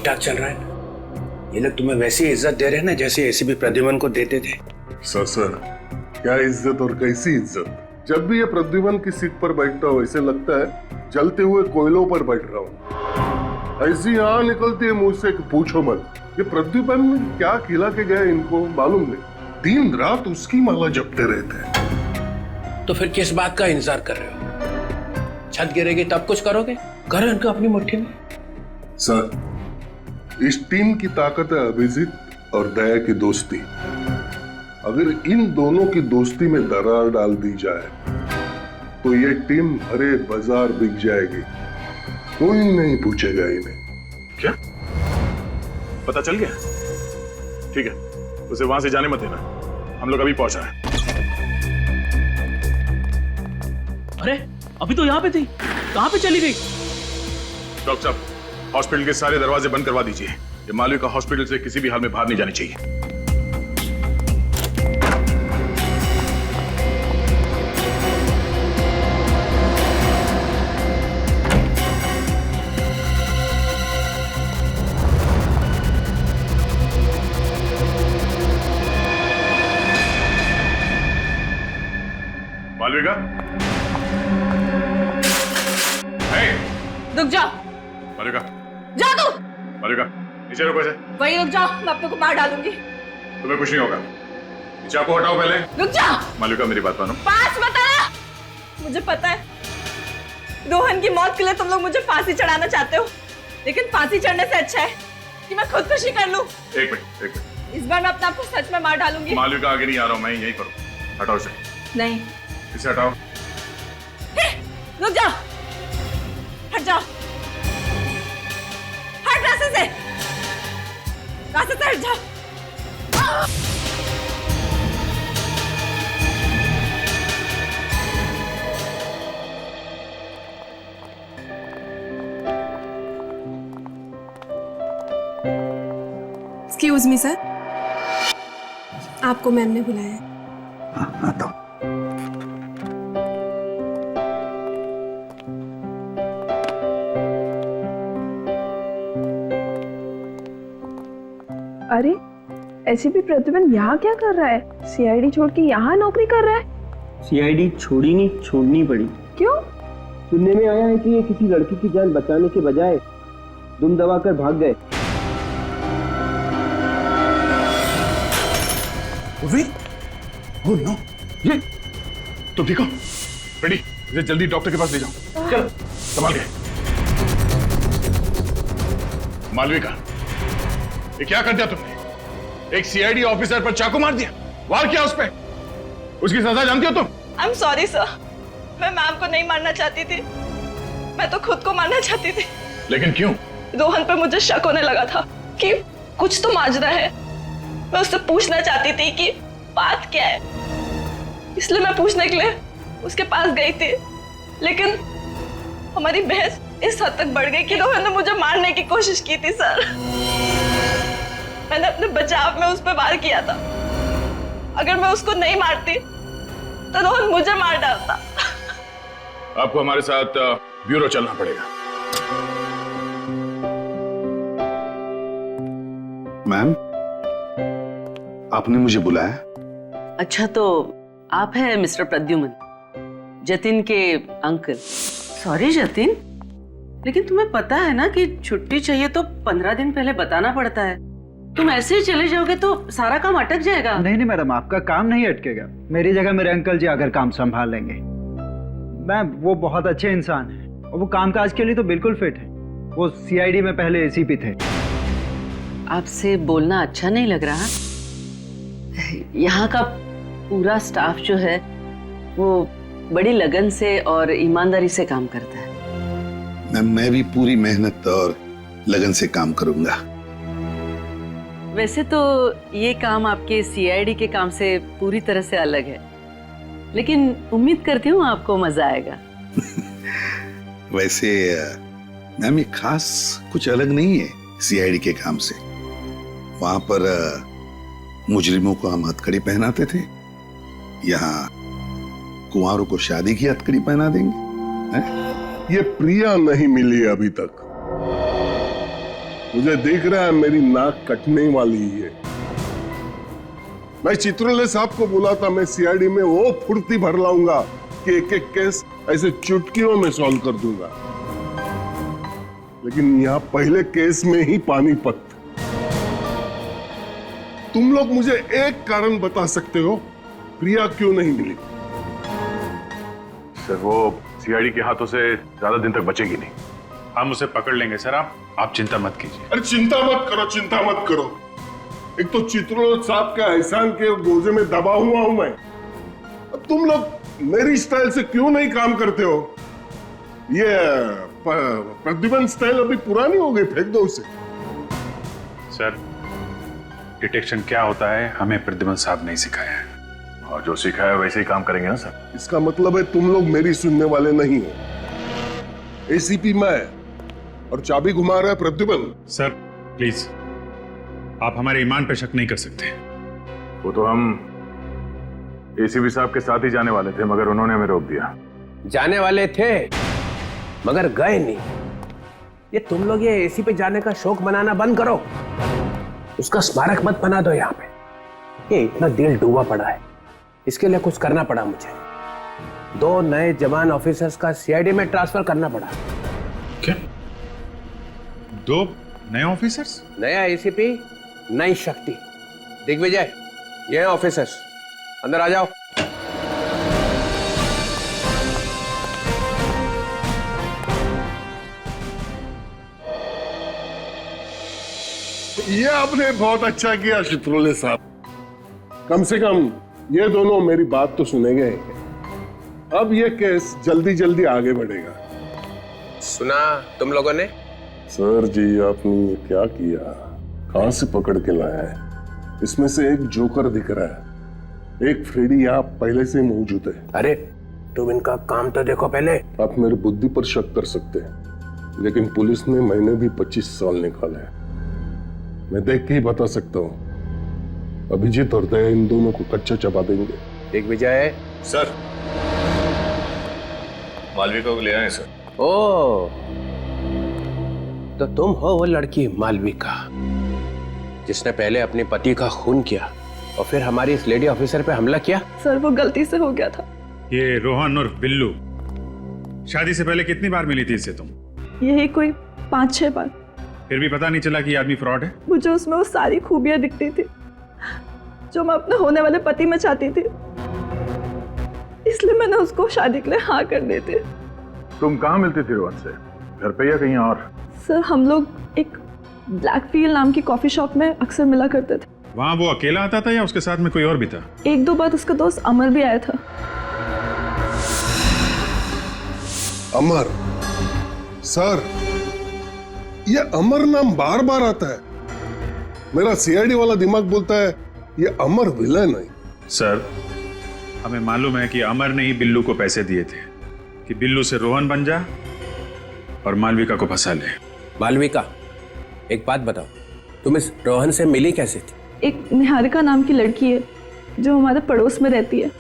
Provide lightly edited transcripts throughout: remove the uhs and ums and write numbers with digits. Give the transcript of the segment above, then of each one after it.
ठाक चल रहा है ना? ये लोग तुम्हें वैसी इज्जत दे रहे हैं ना जैसे एसीपी प्रद्युमन को देते थे। सर क्या इज्जत और कैसी इज्जत। जब भी ये प्रद्युमन की सीट पर बैठता हूँ ऐसे लगता है जलते हुए कोयलों पर बैठ रहा हूँ। ऐसी यहाँ निकलती है मुंह से कि पूछो मत। ये प्रद्युमन क्या खिला के गए इनको मालूम नहीं। दिन रात उसकी माला जपते रहते हैं। तो फिर किस बात का इंतजार कर रहे हो? छत गिरेगी तब कुछ करोगे? करो इनको अपनी मुट्ठी में। सर, इस टीम की ताकत है अभिजीत और दया की दोस्ती। अगर इन दोनों की दोस्ती में दरार डाल दी जाए तो ये टीम हरे बाजार बिक जाएगी। कोई नहीं पूछेगा इन्हें। क्या पता चल गया? ठीक है, उसे वहां से जाने मत देना, हम लोग अभी पहुंच रहे हैं। अरे अभी तो यहाँ पे थी, कहाँ पे चली गई? डॉक्टर साहब, हॉस्पिटल के सारे दरवाजे बंद करवा दीजिए। ये मालविका हॉस्पिटल से किसी भी हाल में बाहर नहीं जानी चाहिए। मालविका, रुक जाओ। मालविका, जा तू। मालविका, नीचे रुको ऐसे। वही रुक जाओ, मैं अपने को मार डालूंगी। तुम्हें कुछ नहीं होगा। चाकू हटाओ पहले। रुक जाओ। मालविका, मेरी बात मानो। पास मत आना। मुझे पता है रोहन की मौत के लिए तुम लोग मुझे फांसी चढ़ाना चाहते हो, लेकिन फांसी चढ़ने से अच्छा है कि मैं खुदकुशी कर लूं। एक मिनट। इस बार मैं अपने आप को सच में मार डालूंगी। मालविका, आगे नहीं आ रहा हूं मैं, यही करूं। हटाओ इसे। नहीं, इसे हटाओ। रुक जाओ, हट जाओ, हट रास्ते से हट जाओ। एक्सक्यूज मी सर, आपको मैम ने बुलाया है। आता हूं। अरे एसीपी प्रद्युमन यहाँ क्या कर रहा है? सीआईडी छोड़ के यहाँ नौकरी कर रहा है? सीआईडी छोड़ी नहीं, छोड़नी पड़ी। क्यों? सुनने में आया है कि ये किसी लड़की की जान बचाने के बजाय दुम दबाकर भाग गए। ओह नो, ये तुम ठीक हो? रेडी, इसे जल्दी डॉक्टर के पास ले जाओ। चलो, संभाल के। मालविका, ये क्या कर दिया तुमने? एक सीआईडी ऑफिसर पर चाकू मार दिया, वार किया उस पे। उसकी सजा जानती हो तुम? आई एम सॉरी सर, मैं मैम को नहीं मारना चाहती थी, मैं तो खुद को मारना चाहती थी। लेकिन क्यों? रोहन पर मुझे शक होने लगा था कि कुछ तो माजरा है। मैं उससे पूछना चाहती थी कि बात क्या है, इसलिए मैं पूछने के लिए उसके पास गई थी। लेकिन हमारी बहस इस हद तक बढ़ गई कि रोहन ने मुझे मारने की कोशिश की थी सर। मैंने अपने बचाव में उस पर वार किया था। अगर मैं उसको नहीं मारती तो रोहन मुझे मार डालता। आपको हमारे साथ ब्यूरो चलना पड़ेगा। मैम, आपने मुझे बुलाया? अच्छा, तो आप हैं मिस्टर प्रद्युमन, जतिन के अंकल। सॉरी जतिन, लेकिन तुम्हें पता है ना कि छुट्टी चाहिए तो 15 दिन पहले बताना पड़ता है। तुम ऐसे ही चले जाओगे तो सारा काम अटक जाएगा। नहीं मैडम, आपका काम नहीं अटकेगा। मेरी जगह मेरे अंकल जी आकर काम संभाल लेंगे। मैम, वो बहुत अच्छे इंसान हैं और वो कामकाज के लिए तो बिल्कुल फिट है। वो सीआईडी में पहले एसीपी थे। आपसे बोलना अच्छा नहीं लग रहा? यहाँ का पूरा स्टाफ जो है वो बड़ी लगन से और ईमानदारी से काम करता है। मैम, मैं भी पूरी मेहनत और लगन से काम करूंगा। वैसे तो ये काम आपके सीआईडी के काम से पूरी तरह से अलग है, लेकिन उम्मीद करती हूँ आपको मजा आएगा। वैसे मैम, ये खास कुछ अलग नहीं है सीआईडी के काम से। वहां पर मुजरिमों को हम हथकड़ी पहनाते थे, यहाँ कुंवारों को शादी की हथकड़ी पहना देंगे। ये प्रिया नहीं मिली अभी तक। मुझे दिख रहा है मेरी नाक कटने वाली है। मैं चित्रोले साहब को बोला था मैं सीआईडी में वो फुर्ती भर लाऊंगा कि एक एक केस ऐसे चुटकियों में सॉल्व कर दूंगा, लेकिन यहाँ पहले केस में ही पानीपत। तुम लोग मुझे एक कारण बता सकते हो प्रिया क्यों नहीं मिली? सर वो सीआईडी के हाथों से ज्यादा दिन तक बचेगी नहीं। हम उसे पकड़ लेंगे सर, आप चिंता मत कीजिए। अरे चिंता मत करो, चिंता मत करो। एक तो चित्रोले साहब के एहसान के बोझे में दबा हुआ हूं मैं। अब तुम लोग मेरी स्टाइल से क्यों नहीं काम करते हो? ये प्रद्युमन स्टाइल अभी पुरानी हो गई, फेंक दो उसे। सर डिटेक्शन क्या होता है हमें प्रद्युमन साहब नहीं सिखाया है, और जो सिखाया है वैसे ही काम करेंगे ना सर। इसका मतलब है तुम लोग मेरी सुनने वाले नहीं हो। एसीपी मैं और चाबी घुमा रहा है प्रद्युमन। सर प्लीज, आप हमारे ईमान पे शक नहीं कर सकते। वो तो हम एसीपी साहब के साथ ही जाने वाले थे, मगर उन्होंने हमें रोक दिया। जाने वाले थे मगर गए नहीं। ये तुम लोग ये एसी पे जाने का शौक मनाना बंद करो, उसका स्मारक मत बना दो यहाँ पे। ये इतना दिल डूबा पड़ा है, इसके लिए कुछ करना पड़ा मुझे। 2 नए जवान ऑफिसर्स का सीआईडी में ट्रांसफर करना पड़ा। क्या 2 नए ऑफिसर्स? नया एसीपी, नई शक्ति। दिग्विजय, ये ऑफिसर्स, अंदर आ जाओ। ये आपने बहुत अच्छा किया चित्रोले साहब। कम से कम ये दोनों मेरी बात तो सुनेंगे। अब ये केस जल्दी जल्दी आगे बढ़ेगा। सुना तुम लोगों ने? सर जी आपने ये क्या किया? कहां से पकड़ के लाया है? इसमें से एक जोकर दिख रहा है, एक फ्रेडी यहाँ पहले से मौजूद है। अरे तुम इनका काम तो देखो पहले। आप मेरी बुद्धि पर शक कर सकते हैं, लेकिन पुलिस ने मैंने भी 25 साल निकाले हैं। मैं देख के ही बता सकता हूँ। अभिजीत और दया इन दोनों को कच्चा चबा देंगे। दिग्विजय। सर मालविका को ले आए सर। ओ, तो तुम हो वो लड़की मालविका जिसने पहले अपने पति का खून किया और फिर हमारी इस लेडी ऑफिसर पे हमला किया? सर वो गलती से हो गया था। ये रोहन और बिल्लू शादी से पहले कितनी बार मिली थी इससे तुम? यही कोई 5-6 बार। फिर भी पता नहीं चला कि ये आदमी फ्रॉड है? मुझे उसमें वो सारी खूबियां दिखती थी जो मैं अपने होने वाले पति में चाहती थी, इसलिए मैंने उसको शादी के लिए हाँ कर दी थी। तुम कहाँ मिलती थी रोहन से, घर पे या कहीं और? सर हम लोग एक ब्लैकफील्ड नाम की कॉफी शॉप में अक्सर मिला करते थे। वहाँ वो अकेला आता था या उसके साथ में कोई और भी था? 1-2 बार उसका दोस्त अमर भी आया था। अमर? सर ये अमर नाम बार बार आता है। मेरा सीआईडी वाला दिमाग बोलता है ये अमर विलन है। सर हमें मालूम है कि अमर ने ही बिल्लू को पैसे दिए थे कि बिल्लू से रोहन बन जा और मालविका को फंसा ले। मालविका, एक बात बताओ, तुम इस रोहन से मिली कैसे थी? एक निहारिका नाम की लड़की है जो हमारे पड़ोस में रहती है,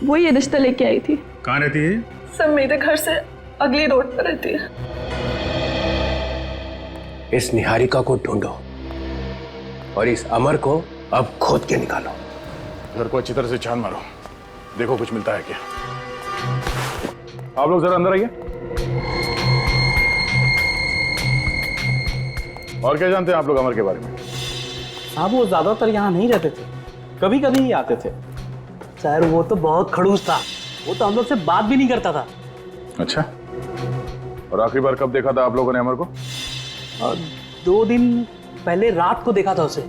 वो ये रिश्ता लेके आई थी। कहाँ रहती है? सर मेरे घर से अगली रोड पर रहती है। इस निहारिका को ढूंढो और इस अमर को अब खोद के निकालो। घर को अच्छी तरह से छान मारो, देखो कुछ मिलता है क्या। आप लोग जरा अंदर आइए। और क्या जानते हैं आप लोग अमर के बारे में? साहब वो ज्यादातर यहाँ नहीं रहते थे, कभी कभी ही आते थे। सर वो तो बहुत खड़ूस था, वो तो हम लोग से बात भी नहीं करता था। अच्छा, और आखिरी बार कब देखा था आप लोगों ने अमर को? 2 दिन पहले रात को देखा था उसे।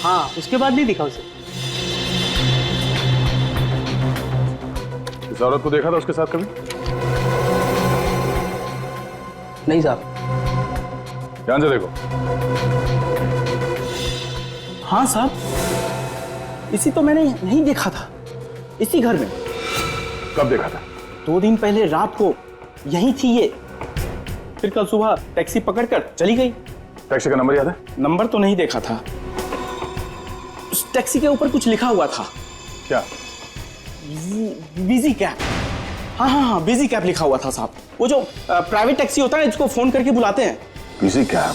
हाँ, उसके बाद नहीं दिखा उसे। इस औरत को देखा था उसके साथ कभी? नहीं साहब। ध्यान से देखो। हाँ साहब, इसी तो मैंने नहीं देखा था, इसी घर में। कब देखा था? 2 दिन पहले रात को यहीं थी ये, फिर कल सुबह टैक्सी पकड़कर चली गई। टैक्सी का नंबर याद है? नंबर तो नहीं देखा था, उस टैक्सी के ऊपर कुछ लिखा हुआ था। क्या? Busy cab. हाँ हाँ हाँ, बिजी कैब लिखा हुआ था साहब। वो जो प्राइवेट टैक्सी होता है जिसको फोन करके बुलाते हैं। Busy cab?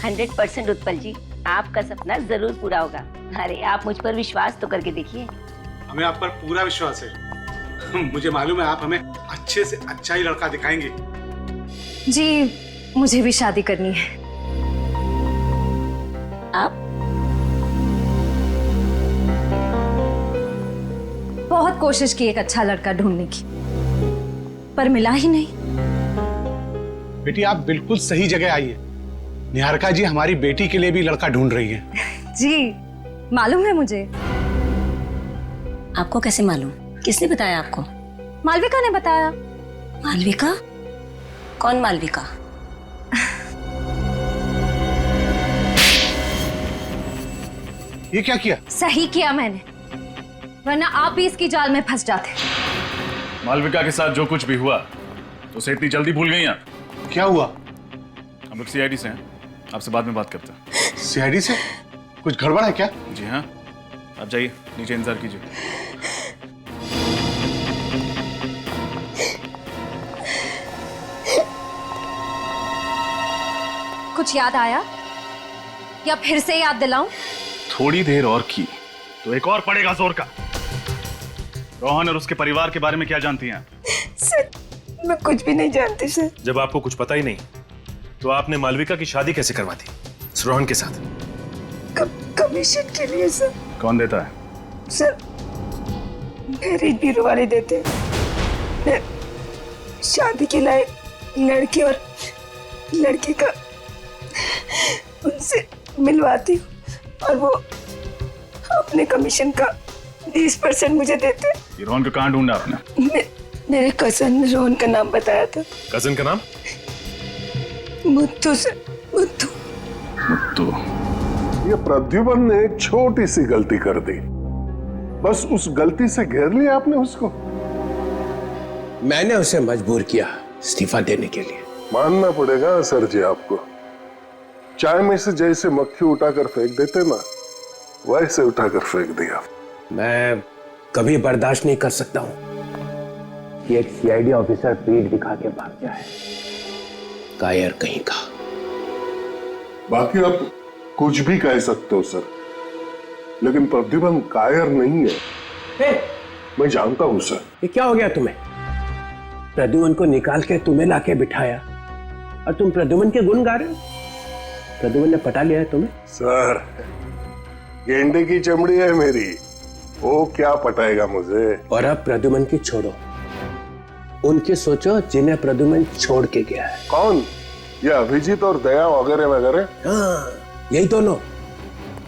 100% उत्पल जी, आपका सपना जरूर पूरा होगा। अरे आप मुझ पर विश्वास तो करके देखिए। हमें आप पर पूरा विश्वास है। मुझे मालूम है आप हमें अच्छे से अच्छा ही लड़का दिखाएंगे। जी मुझे भी शादी करनी है। आप बहुत कोशिश की एक अच्छा लड़का ढूंढने की, पर मिला ही नहीं। बेटी आप बिल्कुल सही जगह आई है। निहारिका जी हमारी बेटी के लिए भी लड़का ढूंढ रही है। जी मालूम है मुझे। आपको कैसे मालूम? किसने बताया आपको? मालविका ने बताया। मालविका? कौन मालविका? ये क्या किया? सही किया मैंने, वरना आप भी इसकी जाल में फंस जाते। मालविका के साथ जो कुछ भी हुआ तो उसे इतनी जल्दी भूल गई आप? क्या हुआ? हम लोग सीआईडी से हैं, आपसे बाद में बात करते हैं। सीआईडी से? कुछ गड़बड़ है क्या? जी हाँ, आप जाइए नीचे इंतजार कीजिए। कुछ याद आया या फिर से याद दिलाऊं? थोड़ी देर और की तो एक और पड़ेगा जोर का। रोहन और उसके परिवार के बारे में क्या जानती हैं आप? सर मैं कुछ भी नहीं जानती सर। जब आपको कुछ पता ही नहीं तो आपने मालविका की शादी कैसे करवा दी रोहन के साथ? कमीशन के लिए सर। कौन देता है? सर मैरिज ब्यूरो वाले देते हैं। मैं शादी के लायक लड़के और लड़के का उनसे मिलवाती हूँ और वो अपने कमीशन का 20% मुझे देते। ये रोहन को कहाँ ढूंढा आपने? मेरे कजन ने रोहन का नाम बताया था। कजन का नाम? मुत्तू से। मुत्तू। मुत्तू। ये प्रद्युमन ने एक छोटी सी गलती कर दी, बस उस गलती से घेर लिया आपने उसको। मैंने उसे मजबूर किया इस्तीफा देने के लिए। मानना पड़ेगा सर जी आपको, चाय में से जैसे मक्खी उठाकर फेंक देते ना, वैसे उठाकर फेंक दिया। मैं कभी बर्दाश्त नहीं कर सकता हूं कि एक सीआईडी ऑफिसर पीठ दिखा के भाग जाए। कायर कहीं का। बाकी आप कुछ भी कह सकते हो सर, लेकिन प्रद्युमन कायर नहीं है। मैं जानता हूं सर। ये क्या हो गया तुम्हें? प्रद्युमन को निकाल के तुम्हें लाके बिठाया और तुम प्रद्युमन के गुण गा रहे हो। प्रद्युमन ने पटा लिया है तुम्हें? सर गेंडे की चमड़ी है मेरी, वो क्या पटाएगा मुझे। और अब प्रद्युमन की छोड़ो, उनकी सोचो जिन्हें प्रद्युमन छोड़ के गया है। कौन? ये अभिजीत और दया वगैरह वगैरह? हाँ यही दोनों।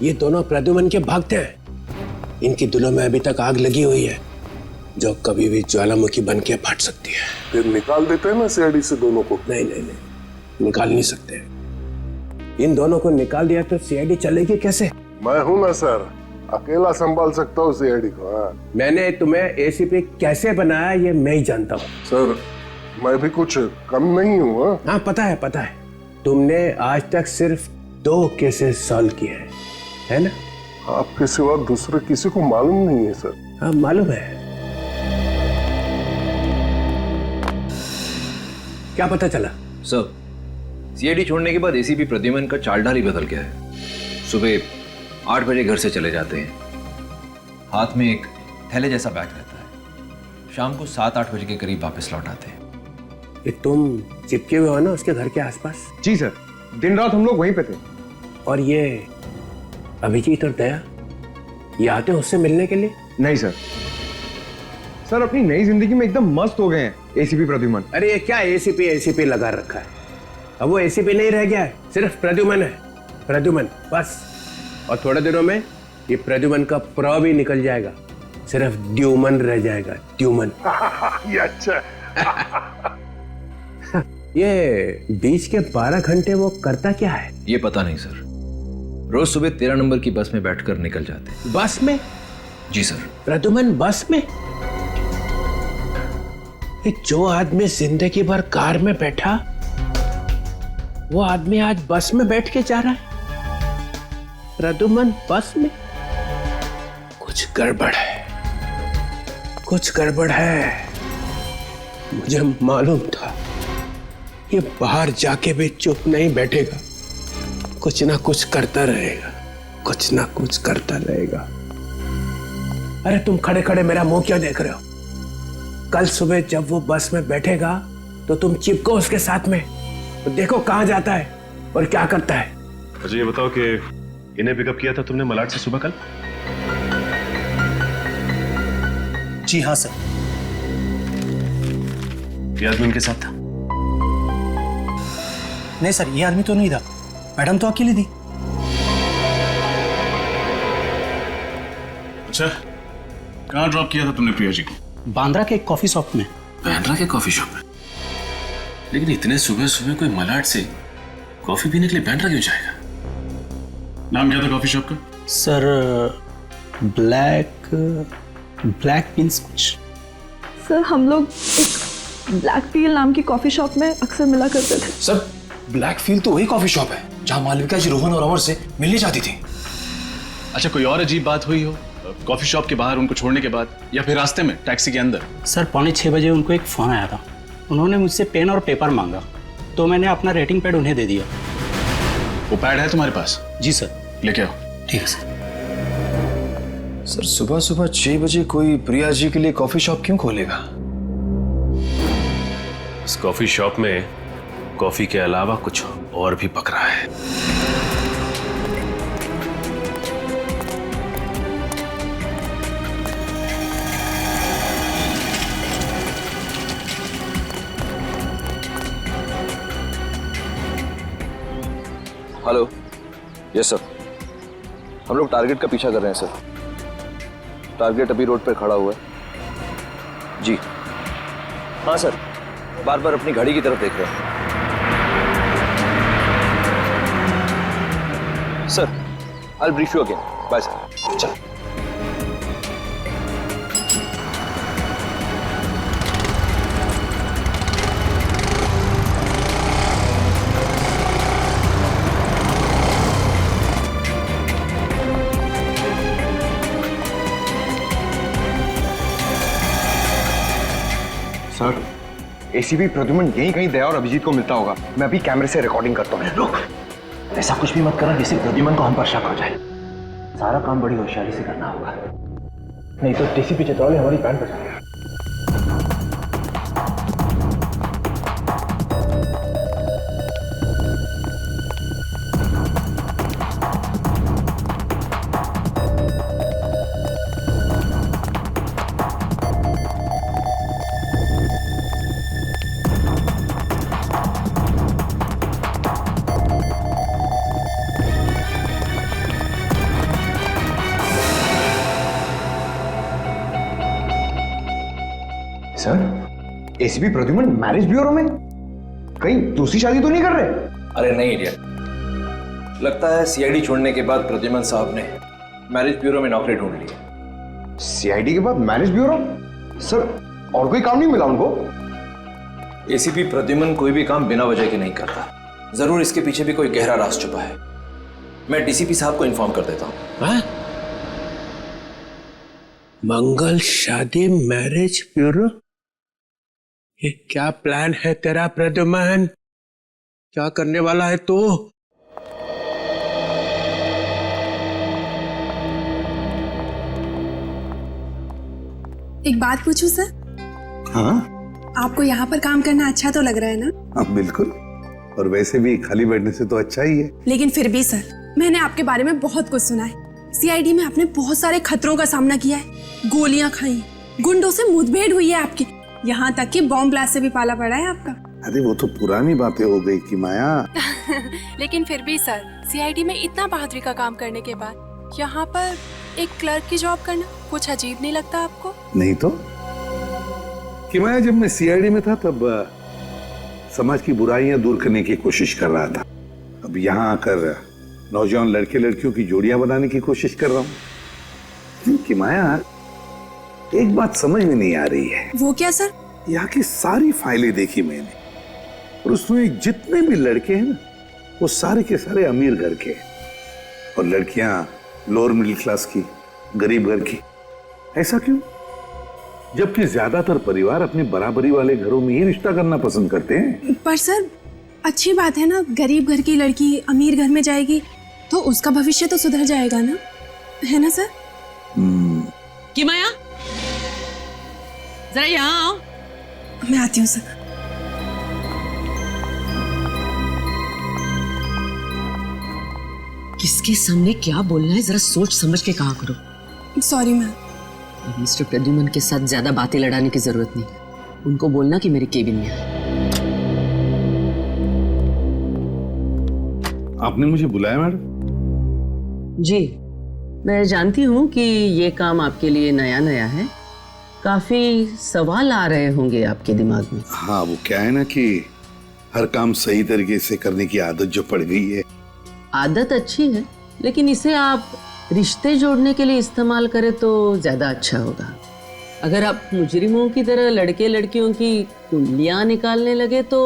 ये दोनों प्रद्युमन के भक्त हैं। इनकी दिलों में अभी तक आग लगी हुई है जो कभी भी ज्वालामुखी बन के फट सकती है। फिर निकाल देते हैं ना सीआईडी से दोनों को। नहीं नहीं नहीं, निकाल नहीं सकते। इन दोनों को निकाल दिया तो सीआईडी चलेगी कैसे? मैं हूं ना सर, अकेला संभाल सकता हूँ सीआईडी को। हाँ। मैंने तुम्हें एसीपी कैसे बनाया ये मैं ही जानता हूँ। सर मैं भी कुछ कम नहीं हूँ। हाँ पता है पता है। तुमने आज तक सिर्फ 2 केसेस सॉल्व किए हैं, है ना? आपके सिवा दूसरे किसी को मालूम नहीं है सर। हाँ मालूम है। क्या पता चला? सर सीआईडी छोड़ने के बाद एसीपी प्रद्युमन का चालढाल ही बदल गया है। सुबह 8 बजे घर से चले जाते हैं, हाथ में एक थैले जैसा बैग रहता है। शाम को 7-8 बजे के करीब वापस लौट आते हैं। ये तुम चिपके हुए हो ना उसके घर के आसपास? जी सर, दिन रात हम लोग वहीं पे थे। और ये अभिजीत और दया, ये आते हैं उससे मिलने के लिए? नहीं सर, सर अपनी नई जिंदगी में एकदम मस्त हो गए हैं एसीपी प्रद्युमन। अरे ये क्या एसीपी लगा रखा है? अब वो एसीपी नहीं रह गया है, सिर्फ प्रद्युमन है। प्रद्युमन बस। और थोड़े दिनों में ये प्रद्युमन का प्र भी निकल जाएगा, सिर्फ द्युमन रह जाएगा। द्युमन। ये अच्छा। ये बीच के 12 घंटे वो करता क्या है? ये पता नहीं सर, रोज सुबह 13 नंबर की बस में बैठकर निकल जाते हैं। बस में? जी सर। प्रद्युमन बस में? ये जो आदमी जिंदगी भर कार में बैठा, वो आदमी आज बस में बैठ के जा रहा है। प्रद्युमन बस में? कुछ गड़बड़ है, कुछ गड़बड़ है। मुझे मालूम था ये बाहर जाके भी चुप नहीं बैठेगा, कुछ ना कुछ करता रहेगा, कुछ ना कुछ करता रहेगा। अरे तुम खड़े खड़े मेरा मुंह क्यों देख रहे हो? कल सुबह जब वो बस में बैठेगा तो तुम चिपको उसके साथ में, तो देखो कहां जाता है और क्या करता है। मुझे ये बताओ कि इन्हें पिकअप किया था तुमने मलाड से सुबह कल? जी हाँ सर। ये आदमी उनके साथ था? नहीं सर, ये आदमी तो नहीं था, मैडम तो अकेली थी। अच्छा, कहाँ ड्रॉप किया था तुमने प्रिया जी को? बांद्रा के एक कॉफी शॉप में। बांद्रा के कॉफी शॉप में? लेकिन इतने सुबह सुबह कोई मलाड से कॉफी पीने के लिए बांद्रा क्यों जाएगा? नाम क्या था कॉफी शॉप का? सर ब्लैक बीन्स कुछ। सर हम लोग एक ब्लैक फील नाम की कॉफी शॉप में अक्सर मिला करते थे। सर ब्लैक फील तो वही कॉफी शॉप है जहां मालविका जी रोहन और अमर से मिलने जाती थी। अच्छा, कोई और अजीब बात हुई हो कॉफी शॉप के बाहर उनको छोड़ने के बाद, या फिर रास्ते में टैक्सी के अंदर? सर 5:45 बजे उनको एक फोन आया था। उन्होंने मुझसे पेन और पेपर मांगा तो मैंने अपना रेटिंग पैड उन्हें दे दिया। वो पैड है तुम्हारे पास? जी सर। लेके आओ। ठीक है सर। सर सुबह सुबह 6 बजे कोई प्रिया जी के लिए कॉफी शॉप क्यों खोलेगा? इस कॉफी शॉप में कॉफी के अलावा कुछ और भी पक रहा है। हेलो। यस सर, हम लोग टारगेट का पीछा कर रहे हैं सर। टारगेट अभी रोड पर खड़ा हुआ है। जी हाँ सर, बार बार अपनी घड़ी की तरफ देख रहे हैं। Sir I will brief you again. Bye sir. चल। सर एसीपी प्रद्युमन यहीं कहीं दया और अभिजीत को मिलता होगा। मैं अभी कैमरे से रिकॉर्डिंग करता हूँ। रुक, ऐसा कुछ भी मत करना जिससे प्रद्युमन को हम पर शक हो जाए। सारा काम बड़ी होशियारी से करना होगा, नहीं तो डीसीपी चित्रौले हमारी बैंड बजा देगा। Sir ACP Pradyuman marriage bureau में? कहीं दूसरी शादी तो नहीं कर रहे? अरे नहीं इडियट, लगता है सीआईडी छोड़ने के बाद प्रद्युमन साहब ने मैरिज ब्यूरो में नौकरी ढूंढ ली। सीआईडी के बाद मैरिज ब्यूरो? सर और कोई काम नहीं मिला उनको? एसीपी प्रद्युमन कोई भी काम बिना वजह के नहीं करता। जरूर इसके पीछे भी कोई गहरा राज छुपा है। मैं डीसीपी साहब को इन्फॉर्म कर देता हूँ। मंगल शादी मैरिज ब्यूरो? ये क्या प्लान है तेरा प्रद्युमन? क्या करने वाला है तू? एक बात पूछूं सर? हाँ आपको यहाँ पर काम करना अच्छा तो लग रहा है ना? हाँ बिल्कुल, और वैसे भी खाली बैठने से तो अच्छा ही है। लेकिन फिर भी सर, मैंने आपके बारे में बहुत कुछ सुना है। सीआईडी में आपने बहुत सारे खतरों का सामना किया है, गोलियां खाई, गुंडों से मुठभेड़ हुई है आपकी, यहाँ तक कि बॉम्ब ब्लास्ट से भी पाला पड़ा है आपका। अरे वो तो पुरानी बातें हो गई कि माया। लेकिन फिर भी सर, सीआईडी में इतना बहादुरी का काम करने के बाद यहाँ पर एक क्लर्क की जॉब करना कुछ अजीब नहीं लगता आपको? नहीं तो कि माया, जब मैं सीआईडी में था तब समाज की बुराइयां दूर करने की कोशिश कर रहा था। अब यहाँ आकर नौजवान लड़के लड़कियों की जोड़ियां बनाने की कोशिश कर रहा हूँ। कि माया, एक बात समझ में नहीं आ रही है। वो क्या सर? यहाँ की सारी फाइलें देखी मैंने, और उसमें जितने भी लड़के हैं ना, वो सारे के सारे अमीर घर के, और लड़कियां लोअर मिडिल क्लास की, गरीब घर की। ऐसा क्यों? जबकि ज्यादातर परिवार अपने बराबरी वाले घरों में ही रिश्ता करना पसंद करते हैं। पर सर, अच्छी बात है ना, गरीब घर की लड़की अमीर घर में जाएगी तो उसका भविष्य तो सुधर जाएगा ना, है ना सर? कि माया, जरा यहाँ आओ। मैं आती हूँ सर। किसके सामने क्या बोलना है जरा सोच समझ के कहा करो। Sorry ma'am. मिस्टर प्रद्युमन के साथ ज्यादा बातें लड़ाने की जरूरत नहीं, उनको बोलना कि मेरे केबिन में आए। आपने मुझे बुलाया मैडम? जी, मैं जानती हूँ कि ये काम आपके लिए नया नया है, काफी सवाल आ रहे होंगे आपके दिमाग में। हाँ, वो क्या है ना कि हर काम सही तरीके से करने की आदत जो पड़ गई है। आदत अच्छी है, लेकिन इसे आप रिश्ते जोड़ने के लिए इस्तेमाल करें तो ज्यादा अच्छा होगा। अगर आप मुजरिमों की तरह लड़के लड़कियों की कुंडलियां निकालने लगे तो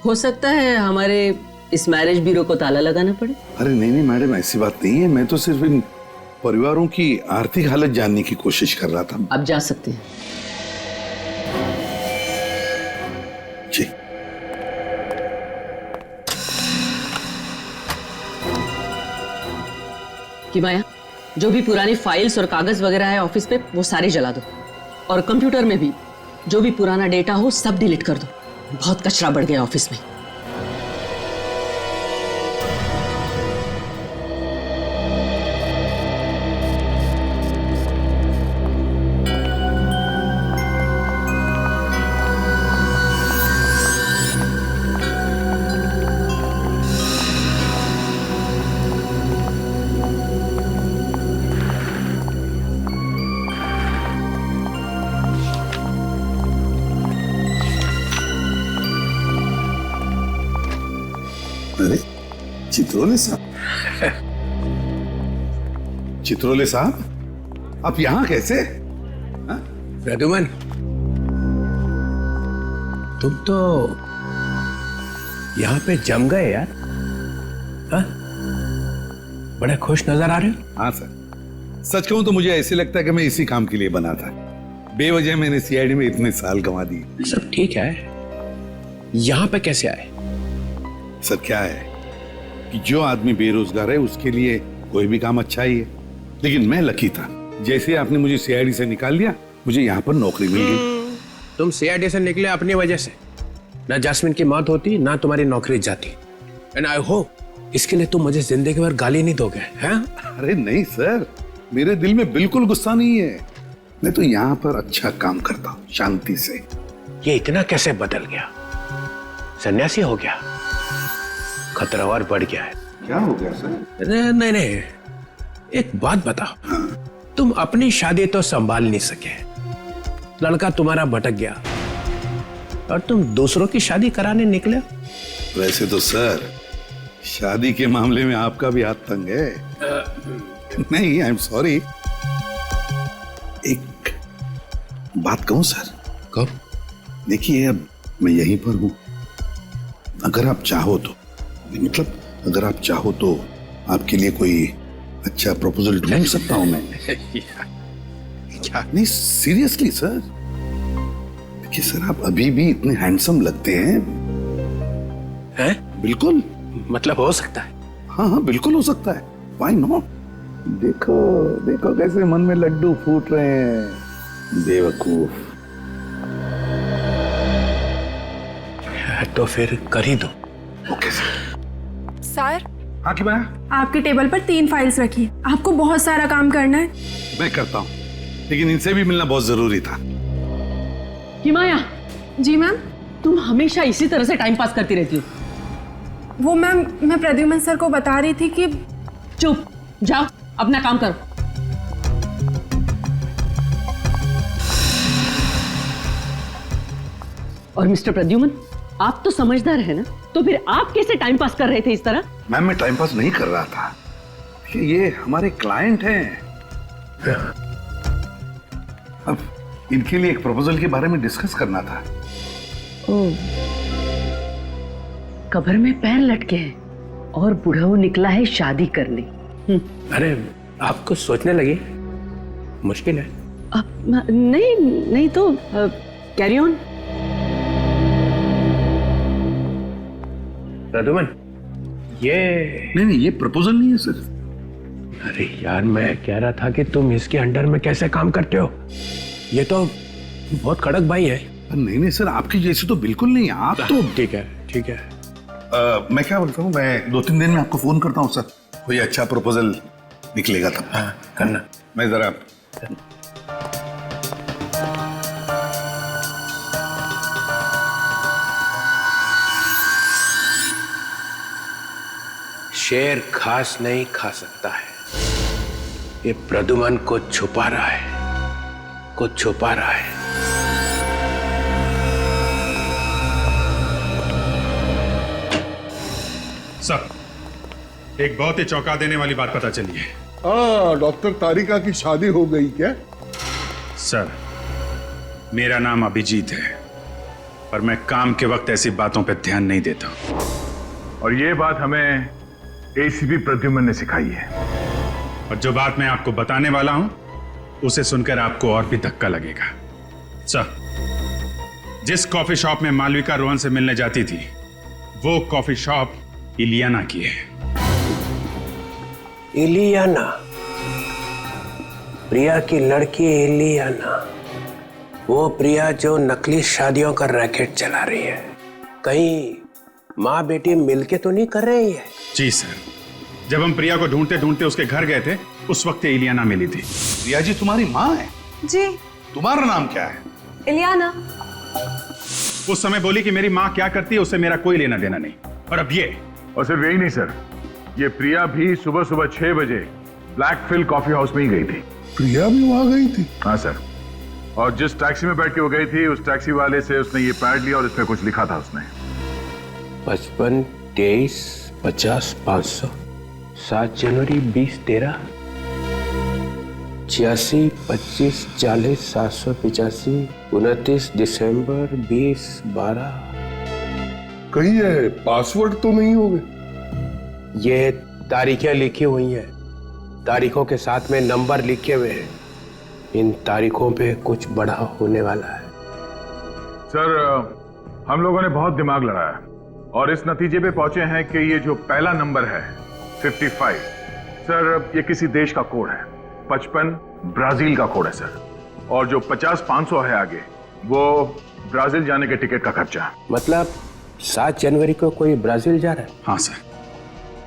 हो सकता है हमारे इस मैरिज ब्यूरो को ताला लगाना पड़े। अरे नहीं नहीं मैडम, ऐसी बात नहीं है। मैं तो सिर्फ इन परिवारों की आर्थिक हालत जानने की कोशिश कर रहा था। आप जा सकते हैं। जी। कि माया, जो भी पुरानी फाइल्स और कागज वगैरह है ऑफिस पे वो सारे जला दो, और कंप्यूटर में भी जो भी पुराना डेटा हो सब डिलीट कर दो। बहुत कचरा बढ़ गया ऑफिस में। अरे चित्रोले साहब, चित्रोले साहब, आप यहाँ कैसे? प्रद्युमन, तुम तो यहाँ पे जम गए यार। हाँ? बड़े खुश नजर आ रहे हो। हाँ सर, सच कहूं तो मुझे ऐसे लगता है कि मैं इसी काम के लिए बना था। बेवजह मैंने सीआईडी में इतने साल गंवा दिए। सब ठीक है, यहाँ पे कैसे आए? सर क्या है कि जो आदमी बेरोजगार है उसके लिए कोई भी काम अच्छा ही है, लेकिन मैं लकी था। जैसे आपने मुझे सीआईडी से निकाल लिया, मुझे यहाँ पर नौकरी मिल गई। तुम सीआईडी से निकले अपनी वजह से, ना जास्मिन की मौत होती ना तुम्हारी नौकरी जाती। एंड आई होप इसके लिए तुम मुझे जिंदगी भर गाली नहीं दोगे, हैं? अरे नहीं सर, मेरे दिल में बिल्कुल गुस्सा नहीं है। मैं तो यहाँ पर अच्छा काम करता हूँ, शांति से। ये इतना कैसे बदल गया? सन्यासी हो गया? खतरा और बढ़ गया है। क्या हो गया सर? नहीं नहीं, एक बात बताओ। तुम अपनी शादी तो संभाल नहीं सके, लड़का तुम्हारा भटक गया और तुम दूसरों की शादी कराने निकले। वैसे तो सर, शादी के मामले में आपका भी हाथ तंग है। नहीं, आई एम सॉरी। एक बात कहूं सर? कब? देखिए, अब मैं यहीं पर हूं। अगर आप चाहो तो, मतलब अगर आप चाहो तो आपके लिए कोई अच्छा प्रपोजल ढूंढ सकता हूं मैं। क्या? नहीं सीरियसली सर। देखिए सर, आप अभी भी इतने हैंडसम लगते हैं। हैं? बिल्कुल। मतलब हो सकता है? हाँ हाँ, बिल्कुल हो सकता है। Why not? देखो देखो कैसे मन में लड्डू फूट रहे हैं, बेवकूफ। तो फिर कर ही दो। Okay sir. सर, हाँ की माया? आपकी टेबल पर 3 फाइल्स रखी है, आपको बहुत सारा काम करना है। मैं करता हूँ, लेकिन इनसे भी मिलना बहुत जरूरी था। कि माया। जी मैम। तुम हमेशा इसी तरह से टाइम पास करती रहती हो। वो मैम, मैं प्रद्युमन सर को बता रही थी कि। चुप, जाओ अपना काम करो। और मिस्टर प्रद्युमन, आप तो समझदार है ना, तो फिर आप कैसे टाइम पास कर रहे थे इस तरह? मैम, मैं टाइम पास नहीं कर रहा था, ये हमारे क्लाइंट हैं। अब इनके लिए एक प्रपोजल के बारे में डिस्कस करना था। ओह, कब्र में पैर लटके हैं और बुढ़ऊ निकला है शादी करने। अरे आप कुछ सोचने लगे? मुश्किल है। नहीं नहीं तो कैरी ऑन। प्रद्युमन, ये नहीं, ये प्रपोजल नहीं है सर। अरे यार, मैं कह रहा था कि तुम इसके अंडर में कैसे काम करते हो? ये तो बहुत कड़क भाई है। नहीं सर, आपकी जैसे तो बिल्कुल नहीं। आप तो ठीक है, ठीक है। मैं क्या बोलता हूँ, मैं 2-3 दिन में आपको फोन करता हूँ सर। कोई अच्छा प्रपोजल निकलेगा तब। हाँ, करना। मैं जरा शेर घास नहीं खा सकता है। ये प्रद्युमन को छुपा रहा है, कुछ छुपा रहा है। सर, एक बहुत ही चौंका देने वाली बात पता चली है। हाँ, डॉक्टर तारिका की शादी हो गई क्या? सर, मेरा नाम अभिजीत है, पर मैं काम के वक्त ऐसी बातों पर ध्यान नहीं देता। और ये बात हमें एसीपी प्रद्युमन ने सिखाई है। और जो बात मैं आपको बताने वाला हूं, उसे सुनकर आपको और भी धक्का लगेगा। सर, जिस कॉफी शॉप में मालविका रोहन से मिलने जाती थी, वो कॉफी शॉप इलियाना की है। इलियाना? प्रिया की लड़की इलियाना? वो प्रिया जो नकली शादियों का रैकेट चला रही है। कहीं माँ बेटी मिलके तो नहीं कर रही है? जी सर, जब हम प्रिया को ढूंढते ढूंढते उसके घर गए थे, उस वक्त इलियाना मिली थी। प्रिया जी तुम्हारी माँ है? जी। तुम्हारा नाम क्या है? इलियाना। उस समय बोली कि मेरी माँ क्या करती है उससे मेरा कोई लेना देना नहीं। और अब ये। और सिर्फ यही नहीं सर, ये प्रिया भी सुबह सुबह 6 बजे ब्लैक फिल कॉफी हाउस में ही गई थी। प्रिया भी वहां गई थी? हाँ सर, और जिस टैक्सी में बैठ के वो गई थी, उस टैक्सी वाले से उसने ये पैड लिया और इसमें कुछ लिखा था उसने। 55 23 50 500, 7 जनवरी 20 13, 86 25 40 785, 29 दिसंबर 20 12। कहीं ये पासवर्ड तो नहीं होंगे? ये तारीखें लिखी हुई हैं, तारीखों के साथ में नंबर लिखे हुए हैं। इन तारीखों पे कुछ बड़ा होने वाला है। सर, हम लोगों ने बहुत दिमाग लड़ाया और इस नतीजे पे पहुंचे हैं कि ये जो पहला नंबर है 55, सर ये किसी देश का कोड है। 55 ब्राजील का कोड है सर, और जो 50 500 है आगे, वो ब्राजील जाने के टिकट का खर्चा। मतलब 7 जनवरी को कोई ब्राजील जा रहा है? हाँ सर,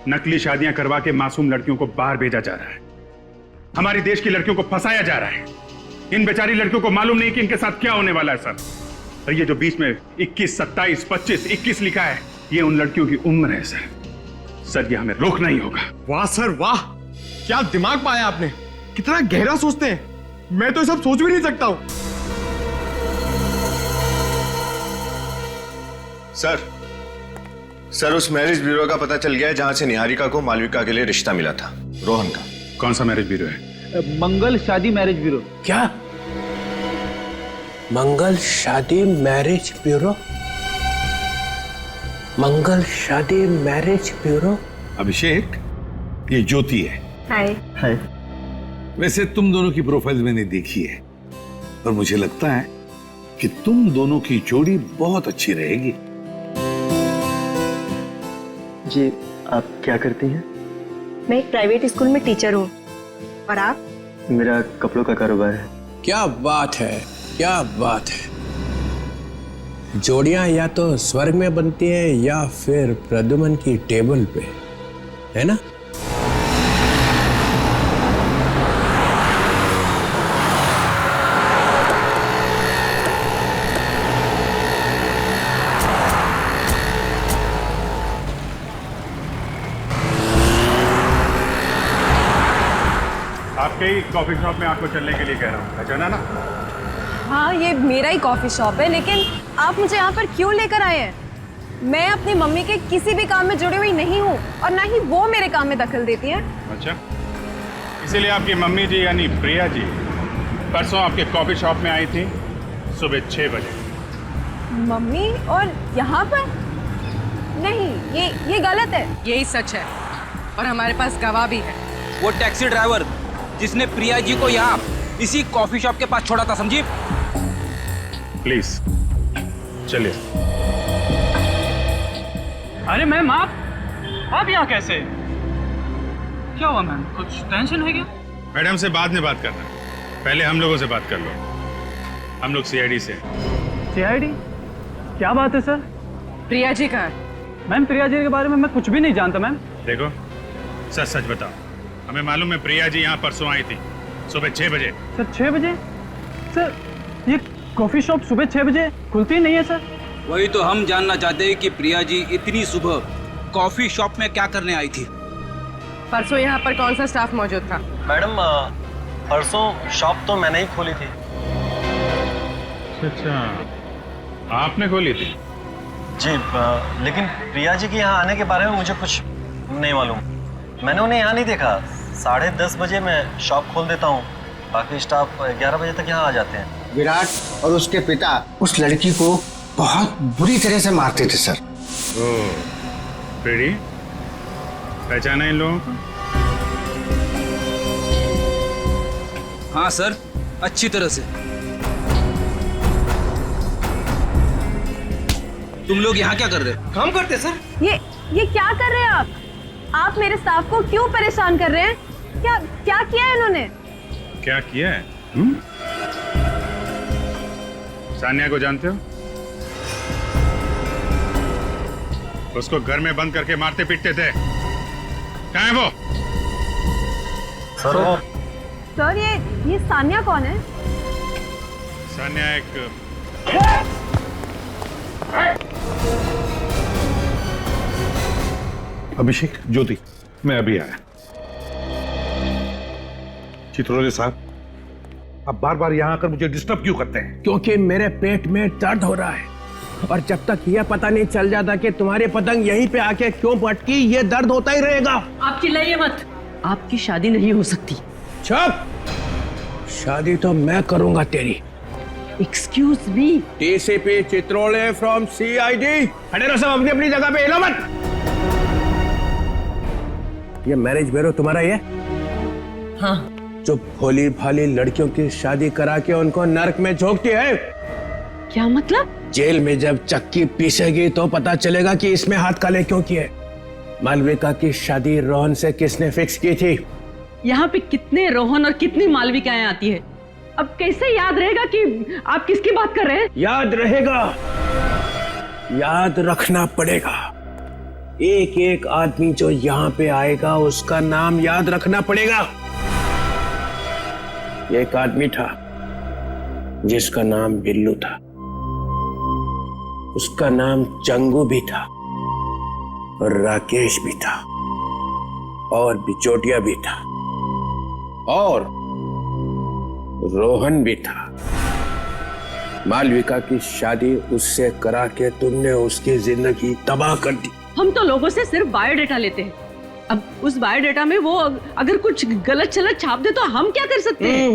नकली शादियां करवा के मासूम लड़कियों को बाहर भेजा जा रहा है। हमारे देश की लड़कियों को फंसाया जा रहा है। इन बेचारी लड़कियों को मालूम नहीं कि इनके साथ क्या होने वाला है सर। और ये जो बीच में 21 27 25 21 लिखा है, ये उन लड़कियों की उम्र है सर। सर, ये हमें रोकना ही होगा। वाह सर वाह, क्या दिमाग पाया आपने, कितना गहरा सोचते हैं। मैं तो ये सब सोच भी नहीं सकता हूं। सर उस मैरिज ब्यूरो का पता चल गया है जहां से निहारिका को मालविका के लिए रिश्ता मिला था, रोहन का। कौन सा मैरिज ब्यूरो है? मंगल शादी मैरिज ब्यूरो। क्या? मंगल शादी मैरिज ब्यूरो? मंगल शादी मैरिज ब्यूरो? अभिषेक, ये ज्योति है। हाय। हाय। वैसे तुम दोनों की प्रोफाइल मैंने देखी है और मुझे लगता है कि तुम दोनों की जोड़ी बहुत अच्छी रहेगी। जी, आप क्या करती हैं? मैं एक प्राइवेट स्कूल में टीचर हूँ। और आप? मेरा कपड़ों का कारोबार है। क्या बात है, क्या बात है। जोड़ियां या तो स्वर्ग में बनती हैं या फिर प्रद्युमन की टेबल पे, है ना? आपके ही कॉफी शॉप में आपको चलने के लिए कह रहा हूँ, पहचाना ना? हाँ, ये मेरा ही कॉफी शॉप है, लेकिन आप मुझे यहाँ पर क्यों लेकर आए हैं? मैं अपनी मम्मी के किसी भी काम में जुड़ी हुई नहीं हूँ और ना ही वो मेरे काम में दखल देती हैं। अच्छा, इसीलिए आपकी मम्मी जी यानी प्रिया जी परसों आपके कॉफी शॉप में आई थी सुबह 6 बजे। मम्मी? और यहाँ पर? नहीं, ये गलत है। यही सच है और हमारे पास गवाह भी है। वो टैक्सी ड्राइवर जिसने प्रिया जी को यहाँ इसी कॉफी शॉप के पास छोड़ा था, समझी? प्लीज चलिए। अरे मैम आप यहाँ कैसे? क्या हुआ मैम, कुछ टेंशन है क्या? मैडम से बाद में बात करना, पहले हम लोगों से बात कर लो। हम लोग सीआईडी से। सीआईडी? क्या बात है सर? प्रिया जी कहाँ है? मैम प्रिया जी के बारे में मैं कुछ भी नहीं जानता मैम। देखो सच सच बताओ, हमें मालूम है प्रिया जी यहाँ परसों आई थी सुबह 6 बजे। सर 6 बजे? सर ये कॉफी शॉप सुबह 6 बजे खुलती नहीं है सर। वही तो हम जानना चाहते हैं कि प्रिया जी इतनी सुबह कॉफी शॉप में क्या करने आई थी? परसों यहाँ पर कौन सा स्टाफ मौजूद था? मैडम परसों शॉप तो मैंने ही खोली थी। अच्छा, आपने खोली थी? जी लेकिन प्रिया जी के यहाँ आने के बारे में मुझे कुछ नहीं मालूम। मैंने उन्हें यहाँ नहीं देखा। 10:30 बजे मैं शॉप खोल देता हूँ, बाकी स्टाफ 11 बजे तक यहाँ आ जाते हैं। विराट और उसके पिता उस लड़की को बहुत बुरी तरह से मारते थे सर। प्रीति, पहचाना इन लोगों को? हाँ सर, अच्छी तरह से। तुम लोग यहाँ क्या कर रहे हो? काम करते सर। ये क्या कर रहे हैं आप? आप मेरे स्टाफ को क्यों परेशान कर रहे हैं? क्या किया है इन्होंने? क्या किया है? सान्या को जानते हो? उसको घर में बंद करके मारते पीटते थे। कहाँ है वो? सर ये सान्या कौन है? सान्या एक अभिषेक, ज्योति, मैं अभी आया। चित्रोले साहब, आप बार बार यहाँ आकर मुझे डिस्टर्ब क्यों करते हैं? क्योंकि मेरे पेट में दर्द हो रहा है, और जब तक यह पता नहीं चल जाता कि तुम्हारी पतंग यहीं पे आके क्यों पटकी, ये दर्द होता ही रहेगा। आप चिल्लाइए मत, आपकी शादी नहीं हो सकती। चुप! शादी तो मैं करूंगा तेरी। Excuse me. DCP Chitrole from CID. खड़े रहो सब अपनी अपनी जगह पे, हिलो मत। ये मैरिज ब्यूरो तुम्हारा ही है? हाँ। जो भोली भाली लड़कियों की शादी करा के उनको नर्क में झोंकती है। क्या मतलब? जेल में जब चक्की पीसेगी तो पता चलेगा कि इसमें हाथ काले क्यों किए। मालविका की शादी रोहन से किसने फिक्स की थी? यहाँ पे कितने रोहन और कितनी मालविकाएं आती है, अब कैसे याद रहेगा कि आप किसकी बात कर रहे हैं? याद रहेगा, याद रखना पड़ेगा। एक एक आदमी जो यहाँ पे आएगा उसका नाम याद रखना पड़ेगा। एक आदमी था जिसका नाम बिल्लू था, उसका नाम चंगू भी था, और राकेश भी था, और बिचौटिया भी था, और रोहन भी था। मालविका की शादी उससे करा के तुमने उसकी जिंदगी तबाह कर दी। हम तो लोगों से सिर्फ बायोडेटा लेते हैं, अब उस बायोडेटा में वो अगर कुछ गलत चलत छाप दे तो हम क्या कर सकते हैं?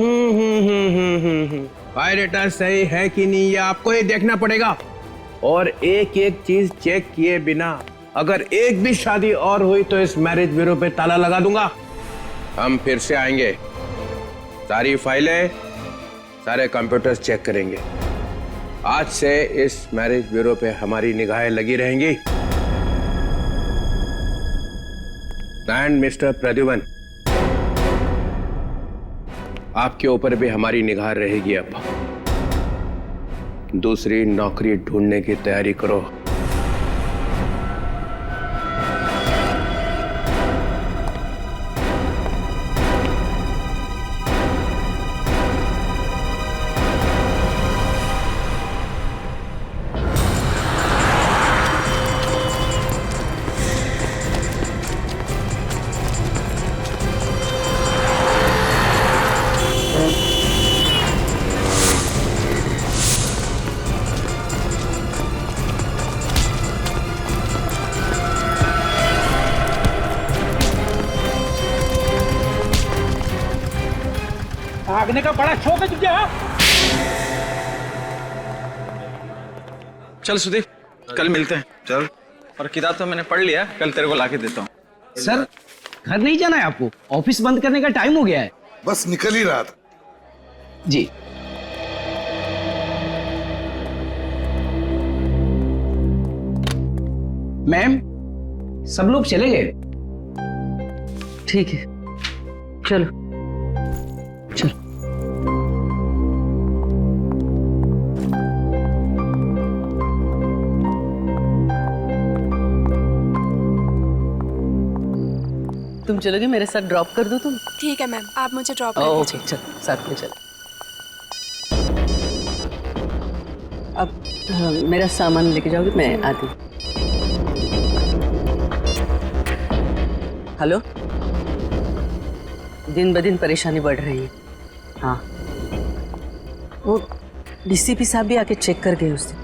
बायोडेटा सही है कि नहीं ये आपको ही देखना पड़ेगा, और एक एक चीज चेक किए बिना अगर एक भी शादी और हुई तो इस मैरिज ब्यूरो पे ताला लगा दूंगा। हम फिर से आएंगे, सारी फाइलें, सारे कंप्यूटर्स चेक करेंगे। आज से इस मैरिज ब्यूरो पे हमारी निगाहें लगी रहेंगी। एंड मिस्टर प्रद्युमन, आपके ऊपर भी हमारी निगाह रहेगी। अब दूसरी नौकरी ढूंढने की तैयारी करो। भागने का बड़ा शौक है तुझे? चल सुदीप, कल मिलते हैं। चल। और किताब तो मैंने पढ़ लिया, कल तेरे को लाके देता हूँ। सर, घर नहीं जाना है आपको? ऑफिस बंद करने का टाइम हो गया है। बस निकल ही रहा था। जी। मैम, सब लोग चले गए। ठीक है, चलो चलो। तुम चलोगे मेरे साथ? ड्रॉप कर दो तुम? ठीक है मैम, आप मुझे ड्रॉप कर ओके, चलो साथ में चलो। अब मेरा सामान लेके जाओगे? मैं आती हूँ। हेलो, दिन ब दिन परेशानी बढ़ रही है। हाँ, वो डीसीपी साहब भी आके चेक कर गए उस दिन।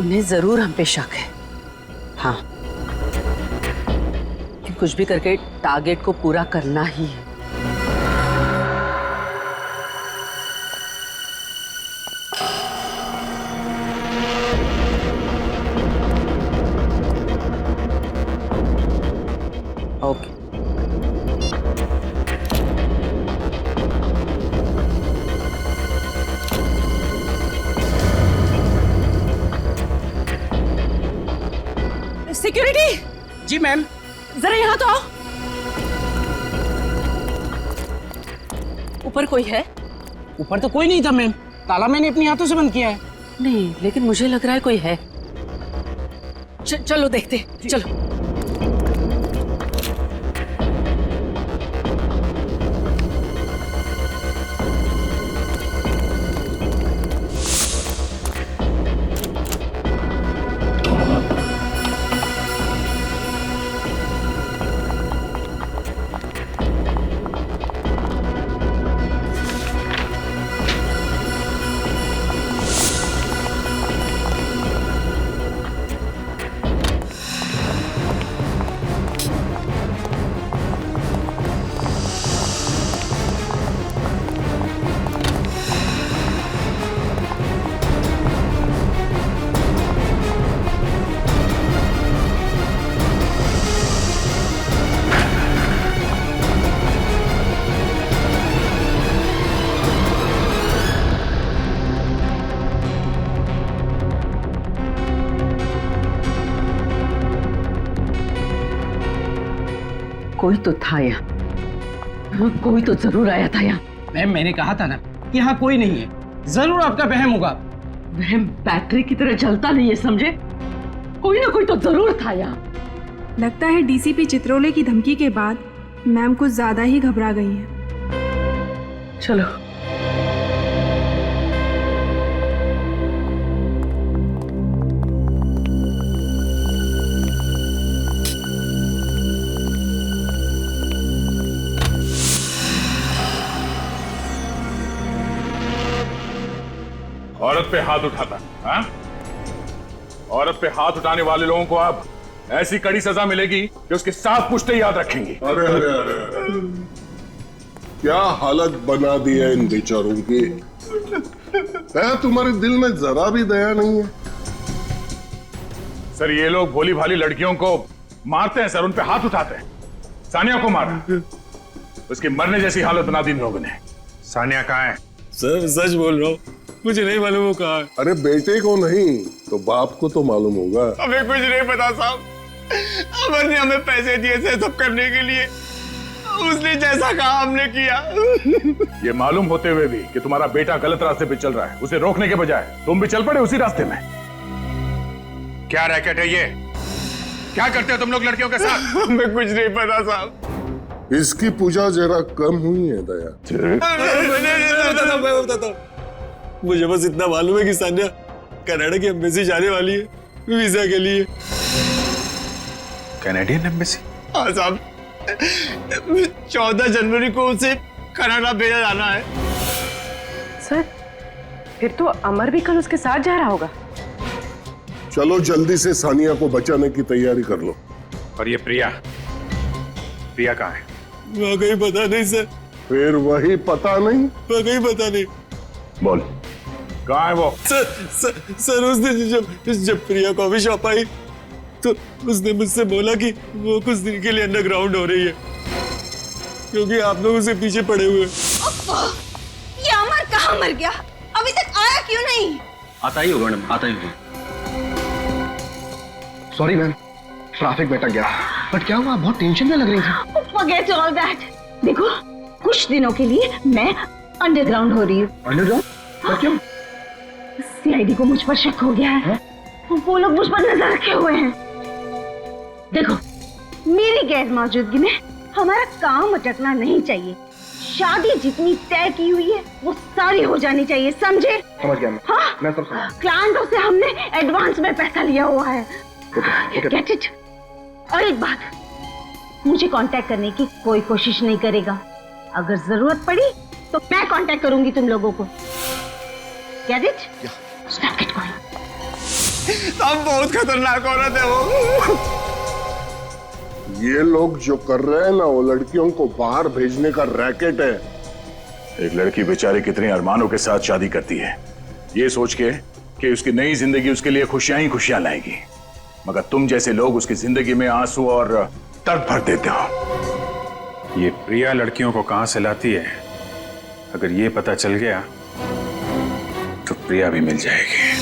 उन्हें जरूर हम पे शक है। हाँ, कि कुछ भी करके टारगेट को पूरा करना ही है। ओके। सिक्योरिटी जी मैम, जरा यहाँ तो आओ। ऊपर कोई है? ऊपर तो कोई नहीं था मैम, ताला मैंने अपने हाथों से बंद किया है। नहीं, लेकिन मुझे लग रहा है कोई है। चलो देखते, चलो। कोई तो था यहाँ, कोई तो जरूर आया था यहाँ। मैम, मैंने कहा था ना कि यहाँ कोई नहीं है। जरूर आपका वहम होगा। वहम बैटरी की तरह जलता नहीं है, समझे? कोई ना कोई तो जरूर था यहाँ। लगता है डीसीपी चित्रोले की धमकी के बाद मैम कुछ ज्यादा ही घबरा गई हैं। चलो। औरत पे हाथ उठाता, हाँ? औरत पे हाथ उठाने वाले लोगों को अब ऐसी कड़ी सजा मिलेगी कि उसके साथ पुश्ते याद रखेंगी। अरे अरे अरे, क्या हालत बना दी है इन बेचारों की। तुम्हारे दिल में जरा भी दया नहीं है? सर, ये लोग भोली भाली लड़कियों को मारते हैं सर, उन पे हाथ उठाते हैं। सानिया को मारा, उसकी मरने जैसी हालत बना दी इन लोगों ने। सानिया कहाँ है? सर सच बोल रहा हूँ, मुझे नहीं मालूम वो कहाँ है। अरे बेटे को नहीं तो बाप को तो मालूम होगा। हमें कुछ नहीं पता साहब। अमर ने हमें पैसे दिए थे सब करने के लिए, उसने जैसा कहा हमने किया। ये मालूम होते हुए भी कि तुम्हारा बेटा गलत रास्ते पे चल रहा है, उसे रोकने के बजाय तुम भी चल पड़े उसी रास्ते में। क्या रैकेट है ये? क्या करते हो तुम लोग लड़कियों के साथ? हमें कुछ नहीं पता साहब। इसकी पूजा जरा कम हुई है दया। मैं बताता हूँ। मुझे बस इतना मालूम है कि सानिया कनाडा की एम्बेसी जाने वाली है वीजा के लिए। Canadian embassy? हाँ साहब, 14 जनवरी को उसे कनाडा भेजा जाना है। सर, फिर तो अमर भी कल उसके साथ जा रहा होगा। चलो जल्दी से सानिया को बचाने की तैयारी कर लो। और ये प्रिया, प्रिया कहाँ है? वहाँ कहीं पता नहीं सर। फिर वही पता नहीं? वहाँ कहीं पता नहीं। बोल, कहाँ है वो? सर उस दिन जब प्रिया कॉफी शॉप आई तो उसने मुझसे बोला कि वो कुछ दिन के लिए अंडरग्राउंड हो रही है क्योंकि आप लोग उसे पीछे पड़े हुए। ये अमर कहाँ मर गया? अभी तक आया क्यों नहीं? आता ही होगा मैडम, आता ही होगा। सॉरी मैम, ट्रैफिक में अटक गया। बट क्या हुआ? बहुत टेंशन में लग रही थी। Forget all that. देखो, कुछ दिनों के लिए मैं अंडरग्राउंड हो रही हूँ। अंडरग्राउंड? पर क्यों? सीआईडी को मुझ पर शक हो गया है। वो लोग मुझ पर नजर रखे हुए हैं। देखो, मेरी गैर मौजूदगी में हमारा काम अटकना नहीं चाहिए। शादी जितनी तय की हुई है वो सारी हो जानी चाहिए, समझे? समझ गया मैं। हाँ? मैं सब समझ। क्लाइंटों से हमने एडवांस में पैसा लिया हुआ है। Get it? और एक बात, मुझे कांटेक्ट करने की कोई कोशिश नहीं करेगा। अगर जरूरत पड़ी तो मैं कांटेक्ट करूंगी तुम लोगों को। Get it? Stop it going. हम बहुत खतरनाक औरत है वो। ये लोग जो कर रहे हैं ना, वो लड़कियों को बाहर भेजने का रैकेट है। एक लड़की बेचारी कितने अरमानों के साथ शादी करती है, ये सोच के कि उसकी नई जिंदगी उसके लिए खुशियां ही खुशियां लाएगी, मगर तुम जैसे लोग उसकी जिंदगी में आंसू और दर्द भर देते हो। ये प्रिया लड़कियों को कहां से लाती है, अगर ये पता चल गया तो प्रिया भी मिल जाएगी।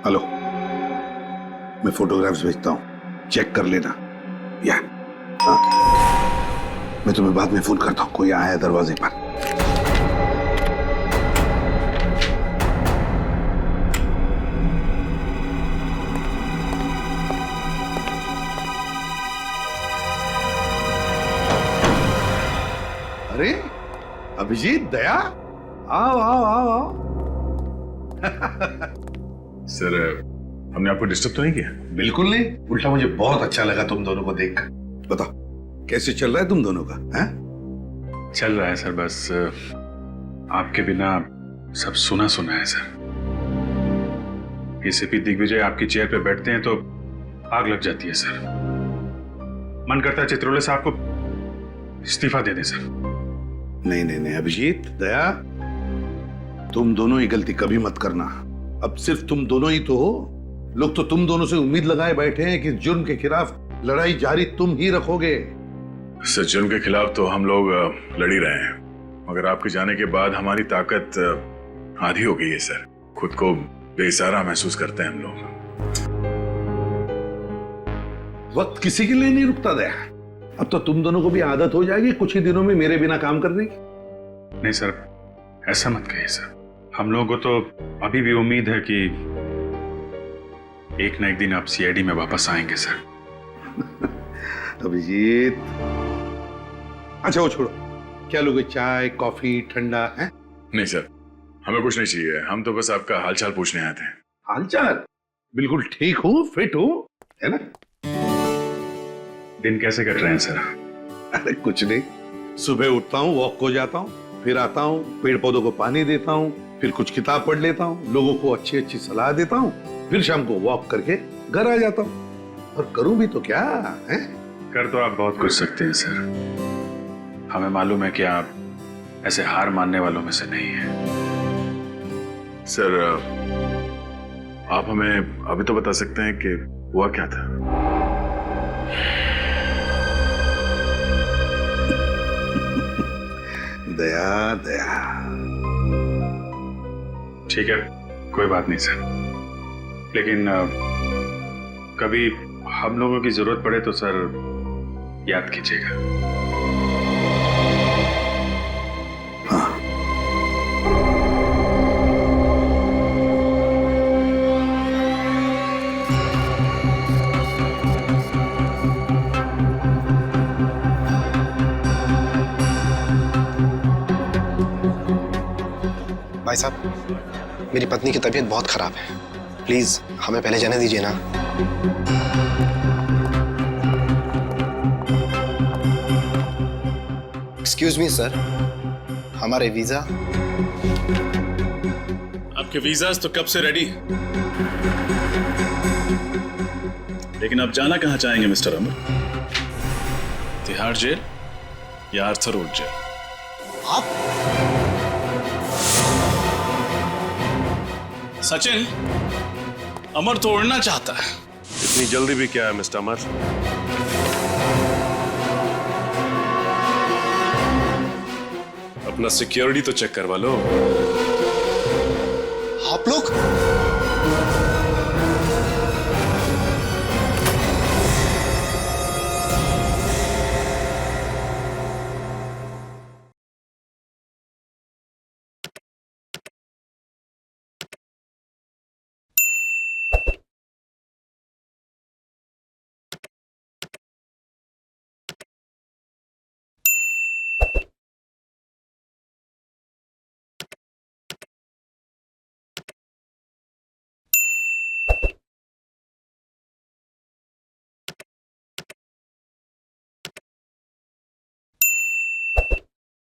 हेलो, मैं फोटोग्राफ्स भेजता हूँ, चेक कर लेना। या हाँ, मैं तुम्हें बाद में फोन करता हूँ। कोई आया है दरवाजे पर। अरे अभिजीत, दया, आओ आओ आओ आओ। सर, हमने आपको डिस्टर्ब तो नहीं किया? बिल्कुल नहीं, उल्टा मुझे बहुत अच्छा लगा तुम दोनों को देखकर। बताओ कैसे चल रहा है तुम दोनों का? हैं? चल रहा है सर, बस आपके बिना सब सुना सुना है सर। एसीपी दिग्विजय आपकी चेयर पे बैठते हैं तो आग लग जाती है सर। मन करता है चित्रोले साहब को इस्तीफा दे दें सर। नहीं नहीं नहीं अभिजीत, दया, तुम दोनों ही गलती कभी मत करना। अब सिर्फ तुम दोनों ही तो हो। लोग तो तुम दोनों से उम्मीद लगाए बैठे हैं कि जुर्म के खिलाफ लड़ाई जारी तुम ही रखोगे। सर, जुर्म के खिलाफ तो हम लोग लड़ ही रहे हैं, मगर आपके जाने के बाद हमारी ताकत आधी हो गई है सर। खुद को बेसहारा महसूस करते हैं हम लोग। वक्त किसी के लिए नहीं रुकता दया। अब तो तुम दोनों को भी आदत हो जाएगी कुछ ही दिनों में मेरे बिना काम करने की। नहीं सर, ऐसा मत कहिए सर। हम लोगों को तो अभी भी उम्मीद है कि एक ना एक दिन आप सीआईडी में वापस आएंगे सर। अभिजीत, अच्छा वो छोड़ो, क्या लोगे? चाय, कॉफी, ठंडा है? नहीं सर, हमें कुछ नहीं चाहिए। हम तो बस आपका हालचाल पूछने आए थे। हालचाल? बिल्कुल ठीक हो, फिट हो, है ना? दिन कैसे कट रहे हैं सर? अरे कुछ नहीं, सुबह उठता हूँ, वॉक को जाता हूँ, फिर आता हूँ, पेड़ पौधों को पानी देता हूँ, फिर कुछ किताब पढ़ लेता हूँ, लोगों को अच्छी अच्छी सलाह देता हूँ, फिर शाम को वॉक करके घर आ जाता हूँ। और करूं भी तो क्या है? कर तो आप बहुत कुछ सकते हैं सर। हमें मालूम है कि आप ऐसे हार मानने वालों में से नहीं हैं। सर, आप हमें अभी तो बता सकते हैं कि हुआ क्या था? दया दया। ठीक है, कोई बात नहीं सर, लेकिन कभी हम लोगों की जरूरत पड़े तो सर याद कीजिएगा। हाँ। भाई साहब, मेरी पत्नी की तबीयत बहुत खराब है, प्लीज हमें पहले जाने दीजिए ना। एक्सक्यूज मी सर, हमारे वीजा। आपके वीजाज तो कब से रेडी हैं। लेकिन आप जाना कहां चाहेंगे मिस्टर अमर? तिहाड़ जेल या आर्थर रोड जेल? आप सचिन, अमर तो उड़ना चाहता है। इतनी जल्दी भी क्या है मिस्टर अमर? अपना सिक्योरिटी तो चेक करवा लो। आप लोग